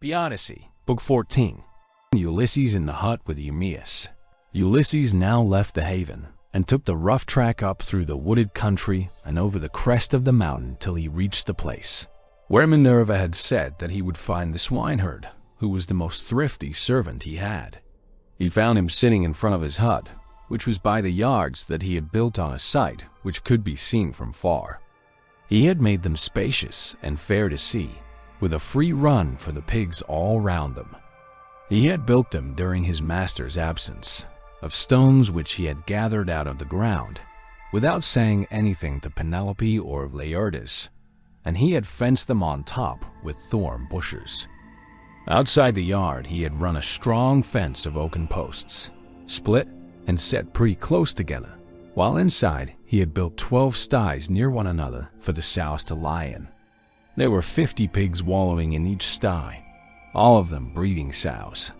The Odyssey, Book 14. Ulysses in the hut with Eumaeus. Ulysses now left the haven and took the rough track up through the wooded country and over the crest of the mountain till he reached the place where Minerva had said that he would find the swineherd, who was the most thrifty servant he had. He found him sitting in front of his hut, which was by the yards that he had built on a site which could be seen from far. He had made them spacious and fair to see, with a free run for the pigs all round them. He had built them during his master's absence, of stones which he had gathered out of the ground, without saying anything to Penelope or Laertes, and he had fenced them on top with thorn bushes. Outside the yard he had run a strong fence of oaken posts, split and set pretty close together, while inside he had built 12 sties near one another for the sows to lie in. There were 50 pigs wallowing in each sty, all of them breeding sows.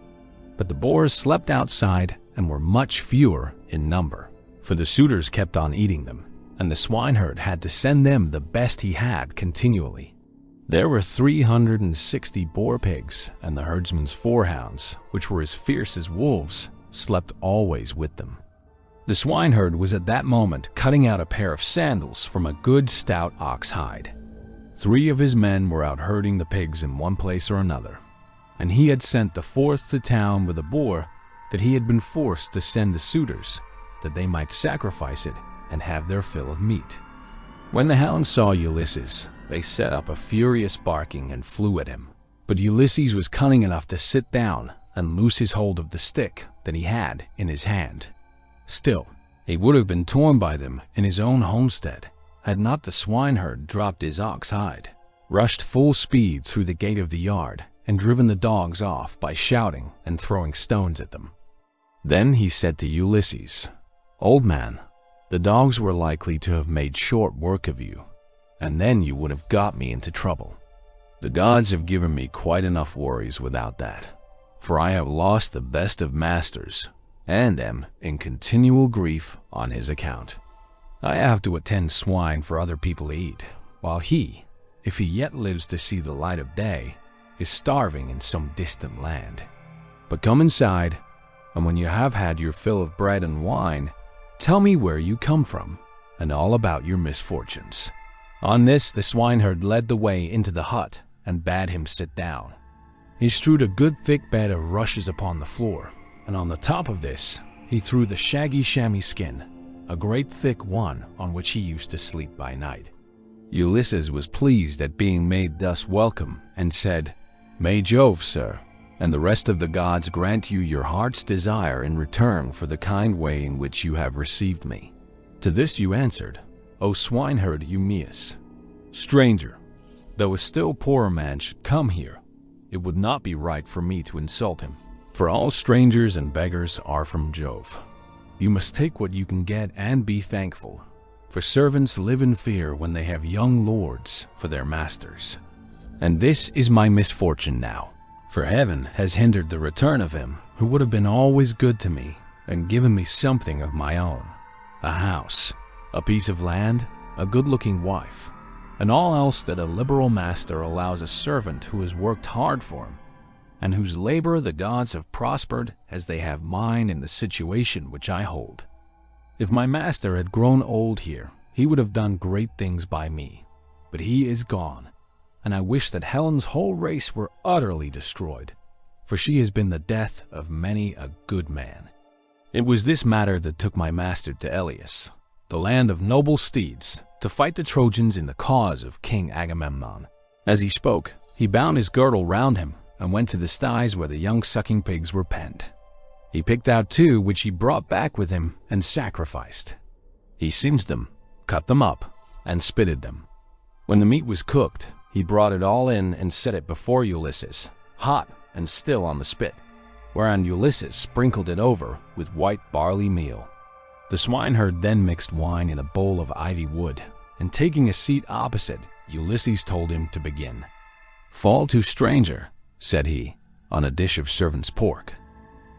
But the boars slept outside and were much fewer in number, for the suitors kept on eating them, and the swineherd had to send them the best he had continually. There were 360 boar pigs, and the herdsman's 4 hounds, which were as fierce as wolves, slept always with them. The swineherd was at that moment cutting out a pair of sandals from a good stout ox hide. 3 of his men were out herding the pigs in one place or another, and he had sent the 4th to town with a boar that he had been forced to send the suitors, that they might sacrifice it and have their fill of meat. When the hounds saw Ulysses, they set up a furious barking and flew at him. But Ulysses was cunning enough to sit down and loose his hold of the stick that he had in his hand. Still, he would have been torn by them in his own homestead, had not the swineherd dropped his ox hide, rushed full speed through the gate of the yard, and driven the dogs off by shouting and throwing stones at them. Then he said to Ulysses, "Old man, the dogs were likely to have made short work of you, and then you would have got me into trouble. The gods have given me quite enough worries without that, for I have lost the best of masters, and am in continual grief on his account. I have to attend swine for other people to eat, while he, if he yet lives to see the light of day, is starving in some distant land. But come inside, and when you have had your fill of bread and wine, tell me where you come from, and all about your misfortunes." On this the swineherd led the way into the hut and bade him sit down. He strewed a good thick bed of rushes upon the floor, and on the top of this he threw the shaggy chamois skin, a great thick one on which he used to sleep by night. Ulysses was pleased at being made thus welcome, and said, "May Jove, sir, and the rest of the gods grant you your heart's desire in return for the kind way in which you have received me." To this you answered, "O swineherd Eumaeus, stranger, though a still poorer man should come here, it would not be right for me to insult him, for all strangers and beggars are from Jove. You must take what you can get and be thankful, for servants live in fear when they have young lords for their masters. And this is my misfortune now, for heaven has hindered the return of him who would have been always good to me and given me something of my own, a house, a piece of land, a good-looking wife, and all else that a liberal master allows a servant who has worked hard for him, and whose labor the gods have prospered as they have mine in the situation which I hold. If my master had grown old here, he would have done great things by me, but he is gone, and I wish that Helen's whole race were utterly destroyed, for she has been the death of many a good man. It was this matter that took my master to Ilius, the land of noble steeds, to fight the Trojans in the cause of King Agamemnon." As he spoke, he bound his girdle round him and went to the sties where the young sucking pigs were penned. He picked out 2 which he brought back with him and sacrificed. He singed them, cut them up, and spitted them. When the meat was cooked, he brought it all in and set it before Ulysses, hot and still on the spit, whereon Ulysses sprinkled it over with white barley meal. The swineherd then mixed wine in a bowl of ivy wood, and taking a seat opposite, Ulysses told him to begin. "Fall to, stranger," said he, on a dish of servant's pork.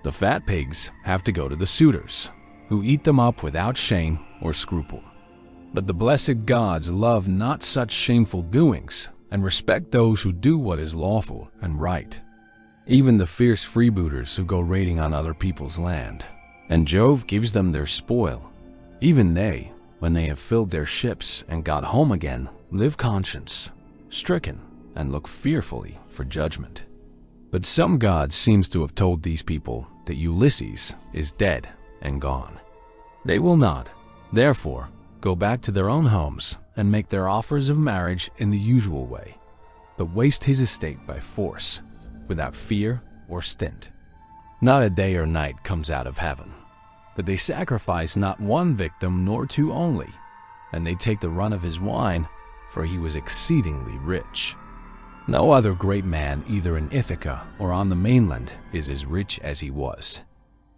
"The fat pigs have to go to the suitors, who eat them up without shame or scruple. But the blessed gods love not such shameful doings, and respect those who do what is lawful and right. even the fierce freebooters who go raiding on other people's land. And Jove gives them their spoil. Even they, when they have filled their ships and got home again, live conscience-stricken and look fearfully for judgment. But some god seems to have told these people that Ulysses is dead and gone. They will not, therefore, go back to their own homes and make their offers of marriage in the usual way, but waste his estate by force, without fear or stint. Not a day or night comes out of heaven, but they sacrifice not one victim nor two only, and they take the run of his wine, for he was exceedingly rich. No other great man either in Ithaca or on the mainland is as rich as he was.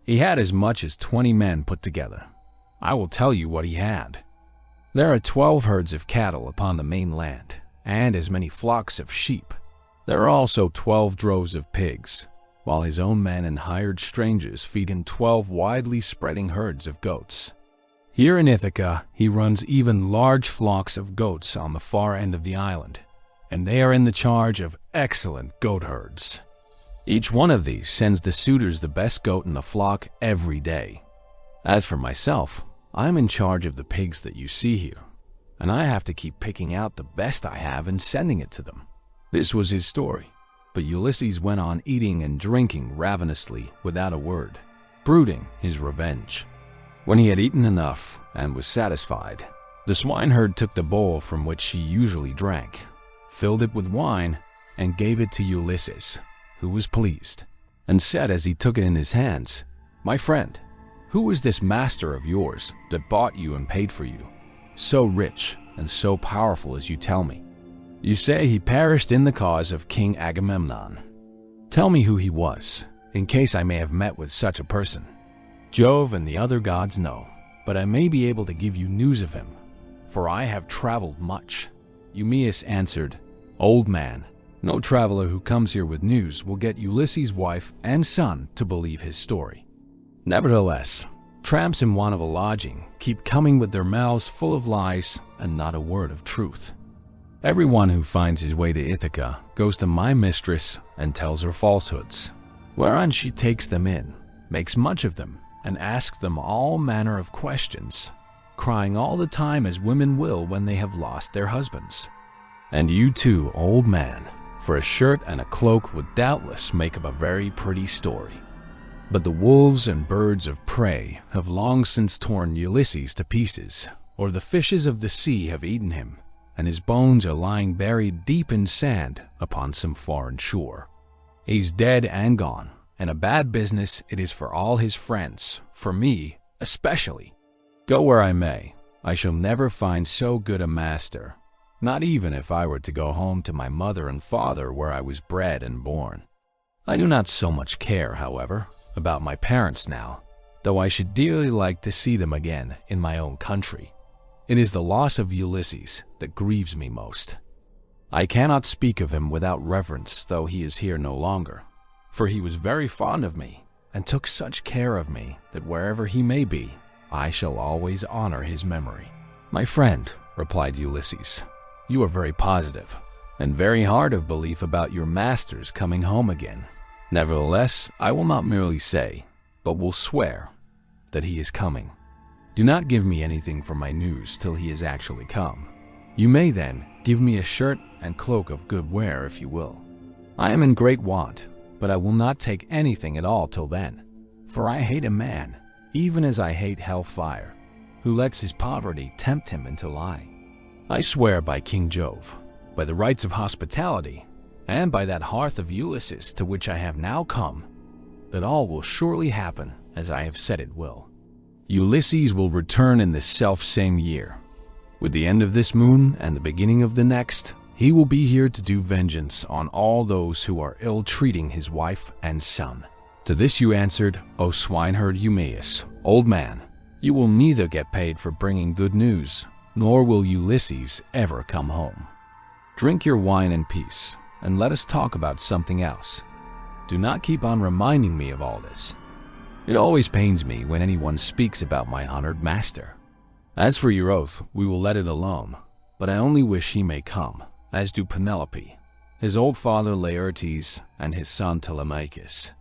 He had as much as 20 men put together. I will tell you what he had. There are 12 herds of cattle upon the mainland, and as many flocks of sheep. There are also 12 droves of pigs, while his own men and hired strangers feed him 12 widely spreading herds of goats. Here in Ithaca, he runs even large flocks of goats on the far end of the island, and they are in the charge of excellent goat herds. Each one of these sends the suitors the best goat in the flock every day. As for myself, I am in charge of the pigs that you see here, and I have to keep picking out the best I have and sending it to them. This was his story, but Ulysses went on eating and drinking ravenously without a word, brooding his revenge. When he had eaten enough and was satisfied, the swineherd took the bowl from which he usually drank, filled it with wine, and gave it to Ulysses, who was pleased, and said as he took it in his hands, "My friend, who is this master of yours that bought you and paid for you, so rich and so powerful as you tell me? You say he perished in the cause of King Agamemnon. Tell me who he was, in case I may have met with such a person. Jove and the other gods know, but I may be able to give you news of him, for I have traveled much." Eumaeus answered, "Old man, no traveler who comes here with news will get Ulysses' wife and son to believe his story. Nevertheless, tramps in want of a lodging keep coming with their mouths full of lies and not a word of truth. Everyone who finds his way to Ithaca goes to my mistress and tells her falsehoods, whereon she takes them in, makes much of them, and asks them all manner of questions, crying all the time as women will when they have lost their husbands. And you too, old man, for a shirt and a cloak would doubtless make up a very pretty story. But the wolves and birds of prey have long since torn Ulysses to pieces, or the fishes of the sea have eaten him, and his bones are lying buried deep in sand upon some foreign shore. He's dead and gone, and a bad business it is for all his friends, for me especially. Go where I may, I shall never find so good a master, not even if I were to go home to my mother and father where I was bred and born. I do not so much care, however, about my parents now, though I should dearly like to see them again in my own country. It is the loss of Ulysses that grieves me most. I cannot speak of him without reverence, though he is here no longer, for he was very fond of me and took such care of me that wherever he may be, I shall always honor his memory." "My friend," replied Ulysses, "you are very positive, and very hard of belief about your master's coming home again. Nevertheless, I will not merely say, but will swear, that he is coming. Do not give me anything for my news till he is actually come. You may then give me a shirt and cloak of good wear if you will. I am in great want, but I will not take anything at all till then, for I hate a man, even as I hate hellfire, who lets his poverty tempt him into lying. I swear by King Jove, by the rights of hospitality, and by that hearth of Ulysses to which I have now come, that all will surely happen as I have said it will. Ulysses will return in this self-same year. With the end of this moon and the beginning of the next, he will be here to do vengeance on all those who are ill-treating his wife and son." To this you answered, "O swineherd Eumaeus, old man, you will neither get paid for bringing good news, nor will Ulysses ever come home. Drink your wine in peace, and let us talk about something else. Do not keep on reminding me of all this. It always pains me when anyone speaks about my honored master. As for your oath, we will let it alone, but I only wish he may come, as do Penelope, his old father Laertes, and his son Telemachus.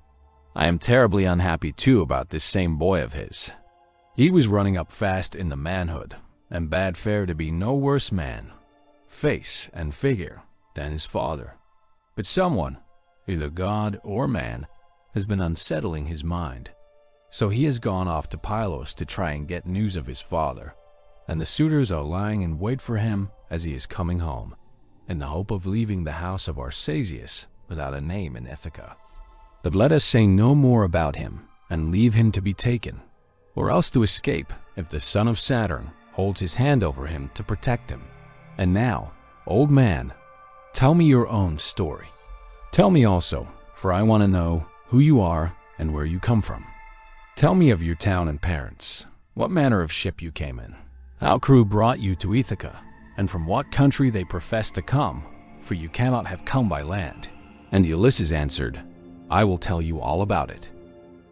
I am terribly unhappy too about this same boy of his. He was running up fast in the manhood, and bade fair to be no worse man, face and figure, than his father. But someone, either God or man, has been unsettling his mind. So he has gone off to Pylos to try and get news of his father, and the suitors are lying in wait for him as he is coming home, in the hope of leaving the house of Arcesius without a name in Ithaca. But let us say no more about him, and leave him to be taken, or else to escape if the son of Saturn holds his hand over him to protect him. And now, old man, tell me your own story. Tell me also, for I want to know who you are and where you come from. Tell me of your town and parents, what manner of ship you came in, how crew brought you to Ithaca, and from what country they profess to come, for you cannot have come by land. And Ulysses answered, I will tell you all about it.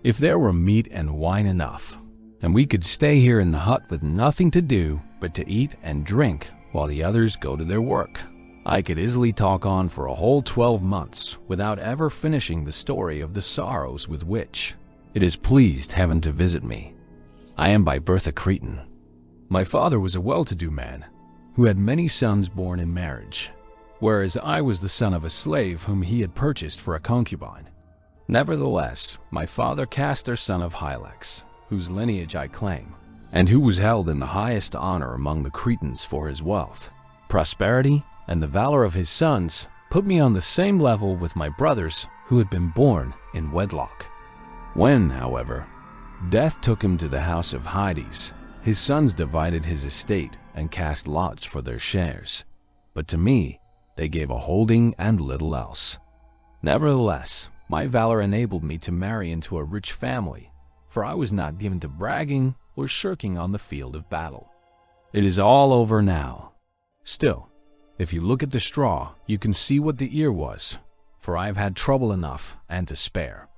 If there were meat and wine enough, and we could stay here in the hut with nothing to do but to eat and drink while the others go to their work, I could easily talk on for a whole 12 months without ever finishing the story of the sorrows with which it has pleased heaven to visit me. I am by birth a Cretan. My father was a well-to-do man who had many sons born in marriage, whereas I was the son of a slave whom he had purchased for a concubine. Nevertheless, my father Castor, son of Hylax, whose lineage I claim, and who was held in the highest honor among the Cretans for his wealth, prosperity, and the valor of his sons, put me on the same level with my brothers who had been born in wedlock. When, however, death took him to the house of Hydes, his sons divided his estate and cast lots for their shares, but to me they gave a holding and little else. Nevertheless, my valor enabled me to marry into a rich family, for I was not given to bragging or shirking on the field of battle. It is all over now. Still, if you look at the straw, you can see what the ear was, for I have had trouble enough and to spare.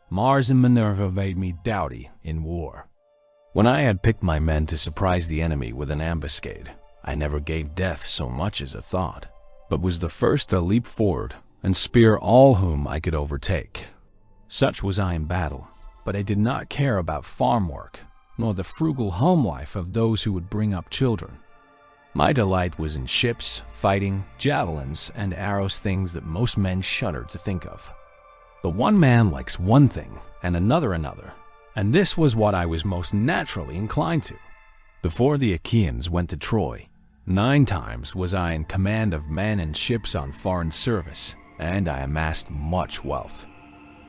Mars and Minerva made me doughty in war. When I had picked my men to surprise the enemy with an ambuscade, I never gave death so much as a thought, but was the first to leap forward and spear all whom I could overtake. Such was I in battle, but I did not care about farm work, nor the frugal home life of those who would bring up children. My delight was in ships, fighting, javelins, and arrows, things that most men shudder to think of. But one man likes one thing, and another, and this was what I was most naturally inclined to. Before the Achaeans went to Troy, 9 times was I in command of men and ships on foreign service, and I amassed much wealth.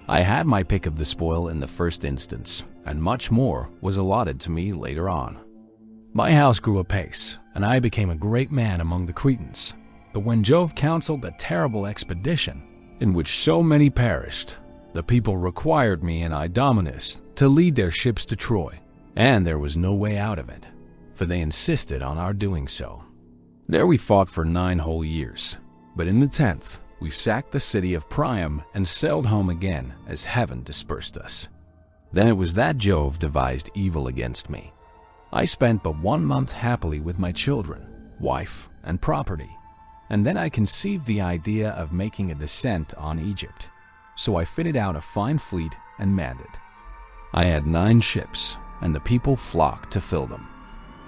I had my pick of the spoil in the first instance, and much more was allotted to me later on. My house grew apace, and I became a great man among the Cretans. But when Jove counseled a terrible expedition, in which so many perished, the people required me and Idomeneus to lead their ships to Troy, and there was no way out of it, for they insisted on our doing so. There we fought for 9 whole years, but in the 10th we sacked the city of Priam and sailed home again as heaven dispersed us. Then it was that Jove devised evil against me. I spent but 1 month happily with my children, wife, and property, and then I conceived the idea of making a descent on Egypt. So I fitted out a fine fleet and manned it. I had 9 ships, and the people flocked to fill them.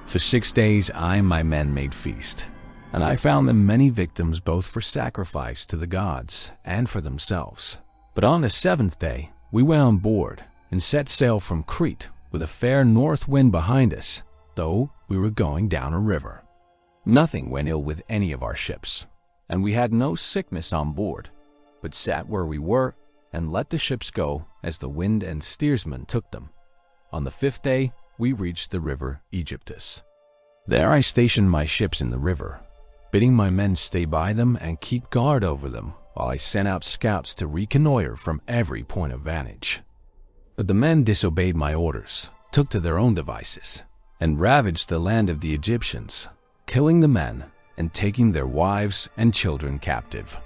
For 6 days I and my men made feast, and I found them many victims both for sacrifice to the gods and for themselves. But on the 7th day we went on board and set sail from Crete with a fair north wind behind us, though we were going down a river. Nothing went ill with any of our ships, and we had no sickness on board, but sat where we were and let the ships go as the wind and steersman took them. On the 5th day we reached the river Aegyptus. There I stationed my ships in the river, bidding my men stay by them and keep guard over them while I sent out scouts to reconnoiter from every point of vantage. But the men disobeyed my orders, took to their own devices, and ravaged the land of the Egyptians, killing the men and taking their wives and children captive.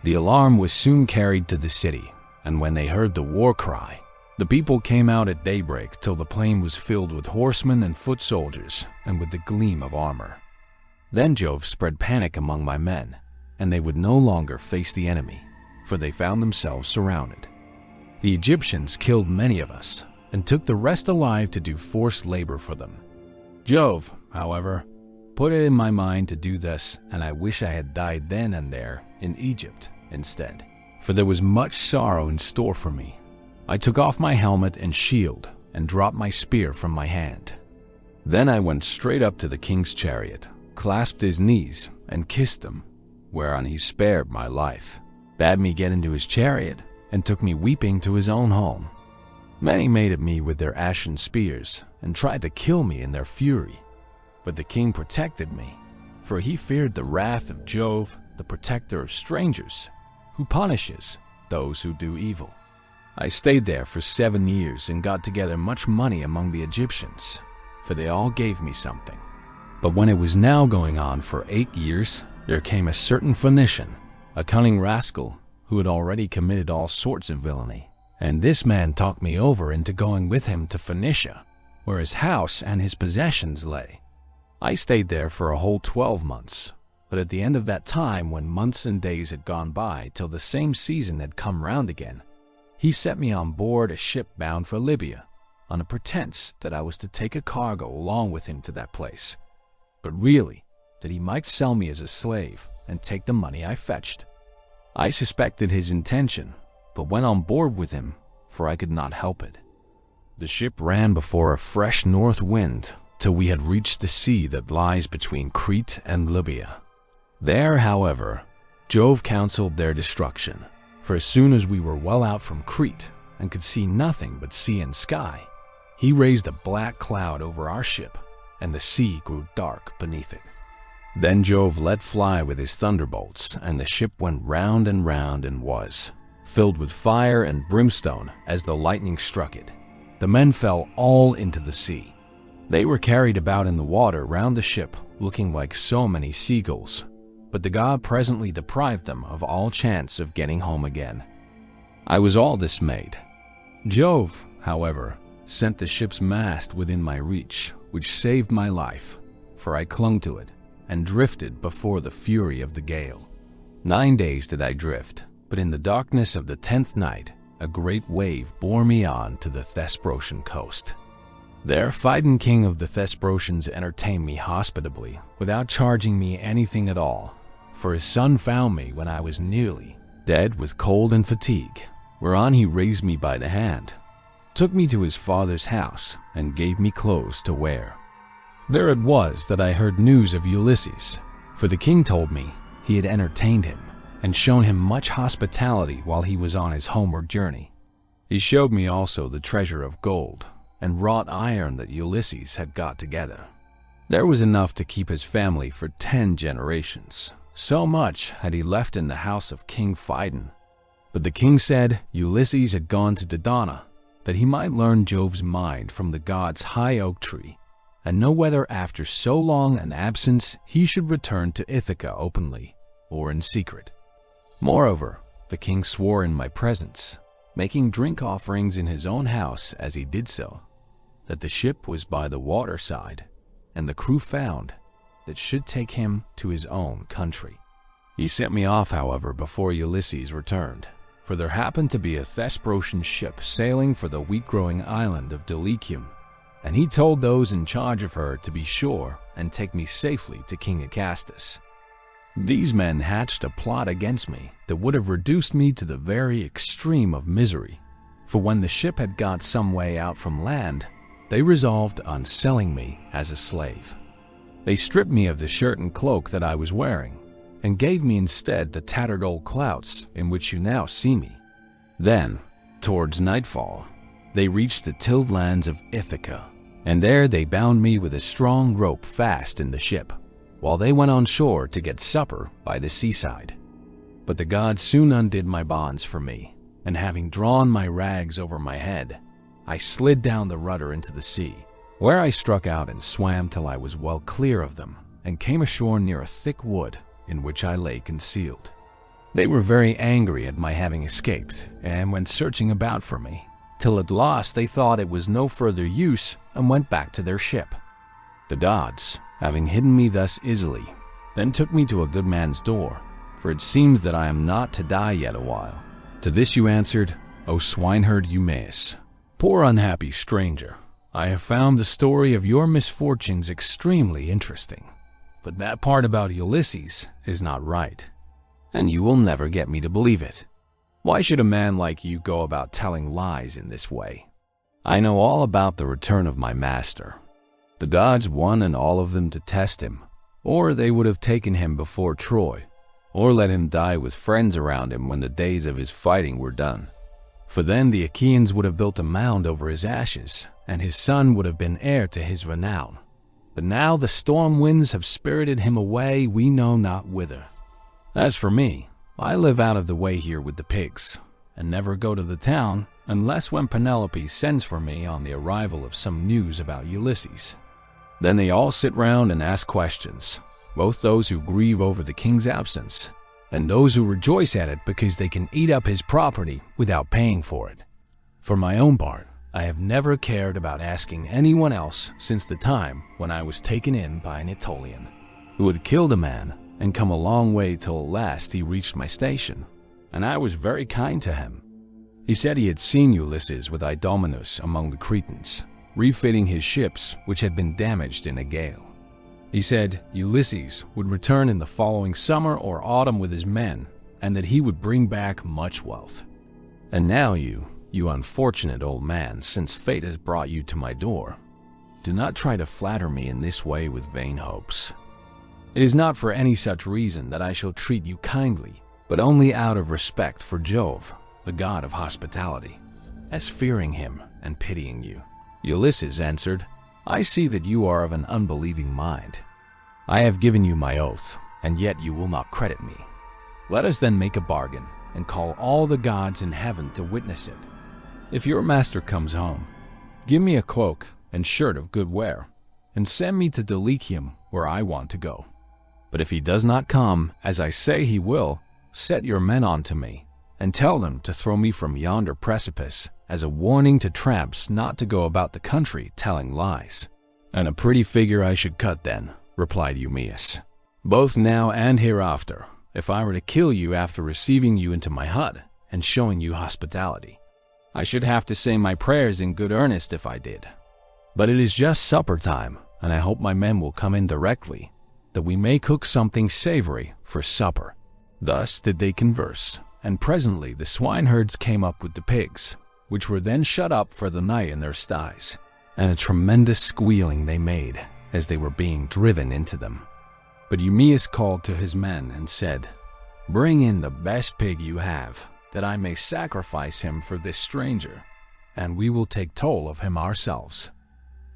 The alarm was soon carried to the city, and when they heard the war cry, the people came out at daybreak till the plain was filled with horsemen and foot soldiers and with the gleam of armor. Then Jove spread panic among my men, and they would no longer face the enemy, for they found themselves surrounded. The Egyptians killed many of us and took the rest alive to do forced labor for them. Jove, however, put it in my mind to do this, and I wish I had died then and there in Egypt instead, for there was much sorrow in store for me. I took off my helmet and shield and dropped my spear from my hand. Then I went straight up to the king's chariot, clasped his knees, and kissed them, whereon he spared my life, bade me get into his chariot, and took me weeping to his own home. Many made at me with their ashen spears, and tried to kill me in their fury. But the king protected me, for he feared the wrath of Jove, the protector of strangers, who punishes those who do evil. I stayed there for 7 years and got together much money among the Egyptians, for they all gave me something. But when it was now going on for 8 years, there came a certain Phoenician, a cunning rascal who had already committed all sorts of villainy. And this man talked me over into going with him to Phoenicia, where his house and his possessions lay. I stayed there for a whole 12 months, but at the end of that time, when months and days had gone by till the same season had come round again, he set me on board a ship bound for Libya, on a pretense that I was to take a cargo along with him to that place, but really that he might sell me as a slave and take the money I fetched. I suspected his intention, but went on board with him, for I could not help it. The ship ran before a fresh north wind till we had reached the sea that lies between Crete and Libya. There, however, Jove counseled their destruction, for as soon as we were well out from Crete and could see nothing but sea and sky, he raised a black cloud over our ship, and the sea grew dark beneath it. Then Jove let fly with his thunderbolts, and the ship went round and was filled with fire and brimstone as the lightning struck it. The men fell all into the sea. They were carried about in the water round the ship, looking like so many seagulls, but the god presently deprived them of all chance of getting home again. I was all dismayed. Jove, however, sent the ship's mast within my reach, which saved my life, for I clung to it and drifted before the fury of the gale. 9 days did I drift, but in the darkness of the 10th night, a great wave bore me on to the Thesprotian coast. There Phidon, king of the Thesprotians, entertained me hospitably, without charging me anything at all, for his son found me when I was nearly dead with cold and fatigue, whereon he raised me by the hand, took me to his father's house, and gave me clothes to wear. There it was that I heard news of Ulysses, for the king told me he had entertained him and shown him much hospitality while he was on his homeward journey. He showed me also the treasure of gold and wrought iron that Ulysses had got together. There was enough to keep his family for 10 generations. So much had he left in the house of King Phidon. But the king said Ulysses had gone to Dodona, that he might learn Jove's mind from the god's high oak tree, and know whether after so long an absence he should return to Ithaca openly or in secret. Moreover, the king swore in my presence, making drink offerings in his own house as he did so, that the ship was by the water side, and the crew found that should take him to his own country. He sent me off, however, before Ulysses returned, for there happened to be a Thesprotian ship sailing for the wheat-growing island of Dulichium, and he told those in charge of her to be sure and take me safely to King Acastus. These men hatched a plot against me that would have reduced me to the very extreme of misery, for when the ship had got some way out from land, they resolved on selling me as a slave. They stripped me of the shirt and cloak that I was wearing, and gave me instead the tattered old clouts in which you now see me. Then, towards nightfall, they reached the tilled lands of Ithaca, and there they bound me with a strong rope fast in the ship, while they went on shore to get supper by the seaside. But the gods soon undid my bonds for me, and having drawn my rags over my head, I slid down the rudder into the sea, where I struck out and swam till I was well clear of them, and came ashore near a thick wood in which I lay concealed. They were very angry at my having escaped, and went searching about for me, till at last they thought it was no further use and went back to their ship. The gods, having hidden me thus easily, then took me to a good man's door, for for it seems that I am not to die yet a while." To this you answered, "O swineherd Eumaeus, poor unhappy stranger, I have found the story of your misfortunes extremely interesting. But that part about Ulysses is not right, and you will never get me to believe it. Why should a man like you go about telling lies in this way? I know all about the return of my master. The gods wanted all of them to test him, or they would have taken him before Troy, or let him die with friends around him when the days of his fighting were done. For then the Achaeans would have built a mound over his ashes, and his son would have been heir to his renown. But now the storm winds have spirited him away we know not whither. As for me, I live out of the way here with the pigs, and never go to the town unless when Penelope sends for me on the arrival of some news about Ulysses. Then they all sit round and ask questions, both those who grieve over the king's absence, and those who rejoice at it because they can eat up his property without paying for it. For my own part, I have never cared about asking anyone else since the time when I was taken in by an Aetolian, who had killed a man and come a long way till at last he reached my station, and I was very kind to him. He said he had seen Ulysses with Idomeneus among the Cretans, refitting his ships which had been damaged in a gale. He said Ulysses would return in the following summer or autumn with his men, and that he would bring back much wealth. And now you unfortunate old man, since fate has brought you to my door, do not try to flatter me in this way with vain hopes. It is not for any such reason that I shall treat you kindly, but only out of respect for Jove, the god of hospitality, as fearing him and pitying you." Ulysses answered, "I see that you are of an unbelieving mind. I have given you my oath, and yet you will not credit me. Let us then make a bargain, and call all the gods in heaven to witness it. If your master comes home, give me a cloak and shirt of good wear, and send me to Dulichium where I want to go. But if he does not come, as I say he will, set your men on to me, and tell them to throw me from yonder precipice as a warning to tramps not to go about the country telling lies." "And a pretty figure I should cut then," replied Eumaeus, "both now and hereafter, if I were to kill you after receiving you into my hut and showing you hospitality. I should have to say my prayers in good earnest if I did. But it is just supper time, and I hope my men will come in directly, that we may cook something savory for supper." Thus did they converse, and presently the swineherds came up with the pigs, which were then shut up for the night in their sties, and a tremendous squealing they made as they were being driven into them. But Eumaeus called to his men and said, "Bring in the best pig you have, that I may sacrifice him for this stranger, and we will take toll of him ourselves.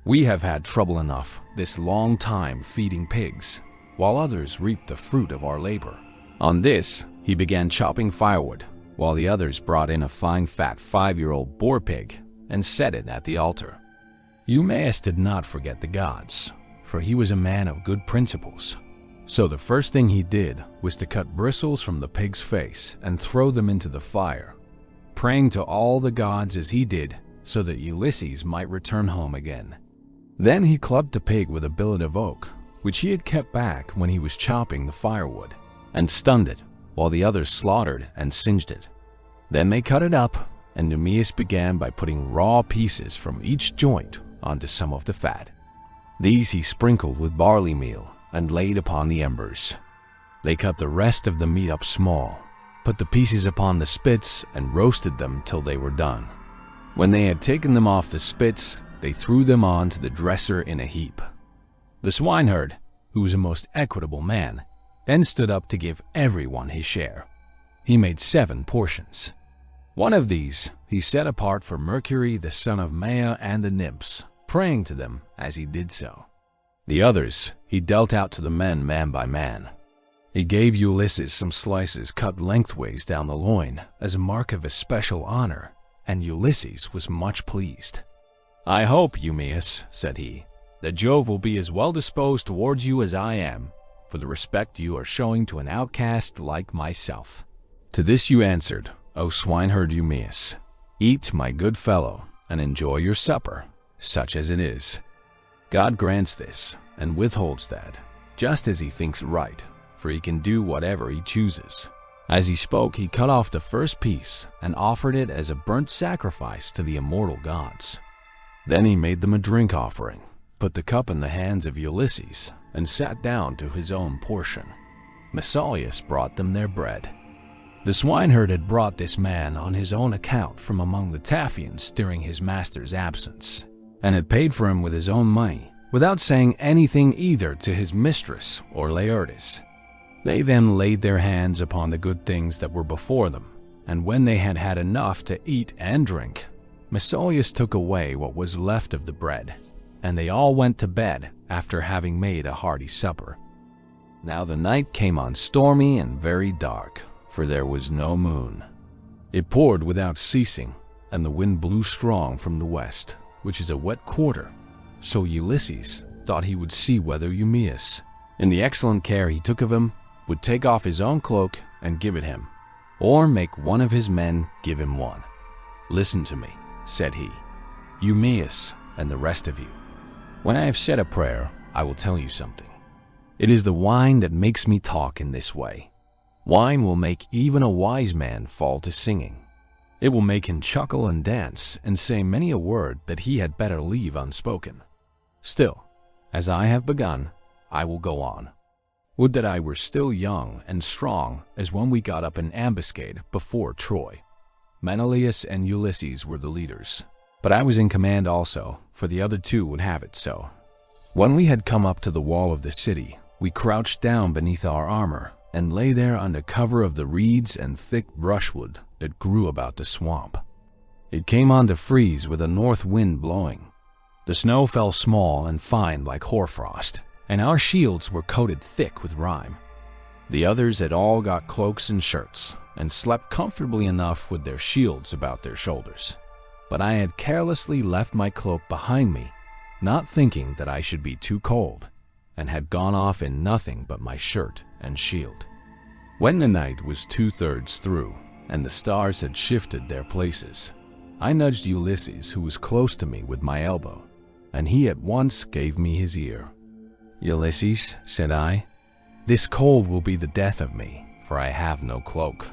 We have had trouble enough this long time feeding pigs, while others reap the fruit of our labor." On this, he began chopping firewood, while the others brought in a fine fat 5-year-old boar pig and set it at the altar. Eumaeus did not forget the gods, for he was a man of good principles. So the first thing he did was to cut bristles from the pig's face and throw them into the fire, praying to all the gods as he did, so that Ulysses might return home again. Then he clubbed the pig with a billet of oak, which he had kept back when he was chopping the firewood, and stunned it, while the others slaughtered and singed it. Then they cut it up, and Eumaeus began by putting raw pieces from each joint onto some of the fat. These he sprinkled with barley meal and laid upon the embers. They cut the rest of the meat up small, put the pieces upon the spits, and roasted them till they were done. When they had taken them off the spits, they threw them on to the dresser in a heap. The swineherd, who was a most equitable man, then stood up to give everyone his share. He made 7 portions. One of these he set apart for Mercury the son of Maia and the nymphs, praying to them as he did so. The others he dealt out to the men man by man. He gave Ulysses some slices cut lengthways down the loin as a mark of especial honor, and Ulysses was much pleased. "I hope, Eumaeus," said he, "that Jove will be as well disposed towards you as I am, for the respect you are showing to an outcast like myself." To this you answered, "O swineherd Eumaeus, eat, my good fellow, and enjoy your supper, such as it is. God grants this, and withholds that, just as he thinks right, for he can do whatever he chooses." As he spoke, he cut off the first piece and offered it as a burnt sacrifice to the immortal gods. Then he made them a drink offering, put the cup in the hands of Ulysses, and sat down to his own portion. Mythology brought them their bread. The swineherd had brought this man on his own account from among the Taphians during his master's absence, and had paid for him with his own money, without saying anything either to his mistress or Laertes. They then laid their hands upon the good things that were before them, and when they had had enough to eat and drink, Mythology took away what was left of the bread, and they all went to bed after having made a hearty supper. Now the night came on stormy and very dark, for there was no moon. It poured without ceasing, and the wind blew strong from the west, which is a wet quarter. So Ulysses thought he would see whether Eumaeus, in the excellent care he took of him, would take off his own cloak and give it him, or make one of his men give him one. "Listen to me," said he, "Eumaeus and the rest of you. When I have said a prayer, I will tell you something. It is the wine that makes me talk in this way. Wine will make even a wise man fall to singing. It will make him chuckle and dance and say many a word that he had better leave unspoken. Still, as I have begun, I will go on. Would that I were still young and strong as when we got up an ambuscade before Troy. Menelaus and Ulysses were the leaders, but I was in command also, for the other two would have it so. When we had come up to the wall of the city, we crouched down beneath our armor and lay there under cover of the reeds and thick brushwood that grew about the swamp. It came on to freeze with a north wind blowing. The snow fell small and fine like hoarfrost, and our shields were coated thick with rime. The others had all got cloaks and shirts, and slept comfortably enough with their shields about their shoulders. But I had carelessly left my cloak behind me, not thinking that I should be too cold, and had gone off in nothing but my shirt and shield. When the night was 2/3 through, and the stars had shifted their places, I nudged Ulysses, who was close to me, with my elbow, and he at once gave me his ear. "Ulysses," said I, "this cold will be the death of me, for I have no cloak.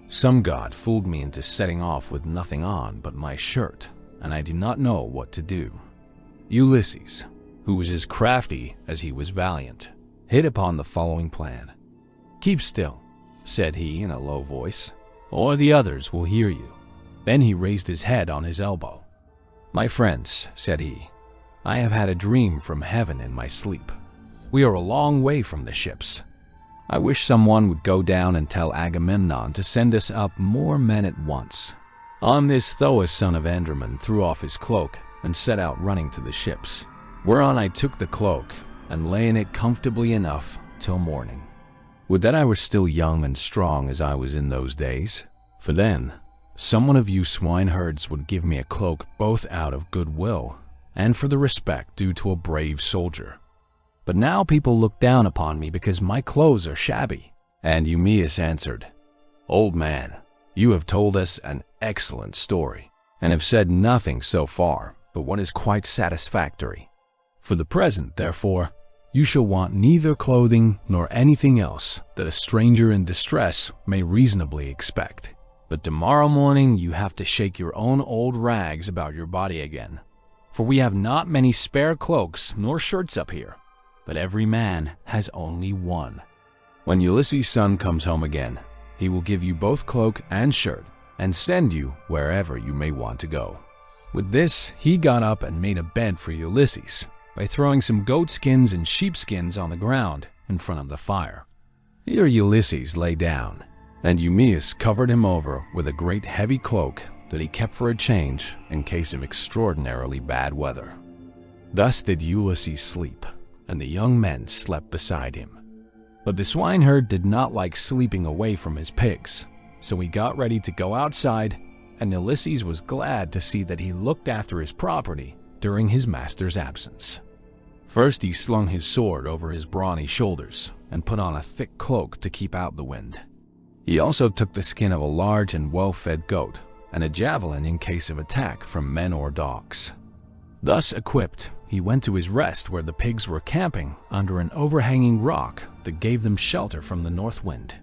Some god fooled me into setting off with nothing on but my shirt, and I do not know what to do." Ulysses, who was as crafty as he was valiant, hit upon the following plan. "Keep still," said he in a low voice, "or the others will hear you." Then he raised his head on his elbow. "My friends," said he, "I have had a dream from heaven in my sleep. We are a long way from the ships. I wish someone would go down and tell Agamemnon to send us up more men at once." On this Thoas, son of Andraman, threw off his cloak and set out running to the ships, whereon I took the cloak and lay in it comfortably enough till morning. Would that I were still young and strong as I was in those days, for then some one of you swineherds would give me a cloak both out of good will and for the respect due to a brave soldier. But now people look down upon me because my clothes are shabby." And Eumaeus answered, "Old man, you have told us an excellent story, and have said nothing so far but what is quite satisfactory. For the present, therefore, you shall want neither clothing nor anything else that a stranger in distress may reasonably expect. But tomorrow morning you have to shake your own old rags about your body again, for we have not many spare cloaks nor shirts up here, but every man has only one. When Ulysses' son comes home again, he will give you both cloak and shirt, and send you wherever you may want to go." With this, he got up and made a bed for Ulysses by throwing some goat skins and sheepskins on the ground in front of the fire. Here Ulysses lay down, and Eumaeus covered him over with a great heavy cloak that he kept for a change in case of extraordinarily bad weather. Thus did Ulysses sleep, and the young men slept beside him. But the swineherd did not like sleeping away from his pigs, so he got ready to go outside, and Ulysses was glad to see that he looked after his property during his master's absence. First he slung his sword over his brawny shoulders and put on a thick cloak to keep out the wind. He also took the skin of a large and well-fed goat and a javelin in case of attack from men or dogs. Thus equipped, he went to his rest where the pigs were camping under an overhanging rock that gave them shelter from the north wind.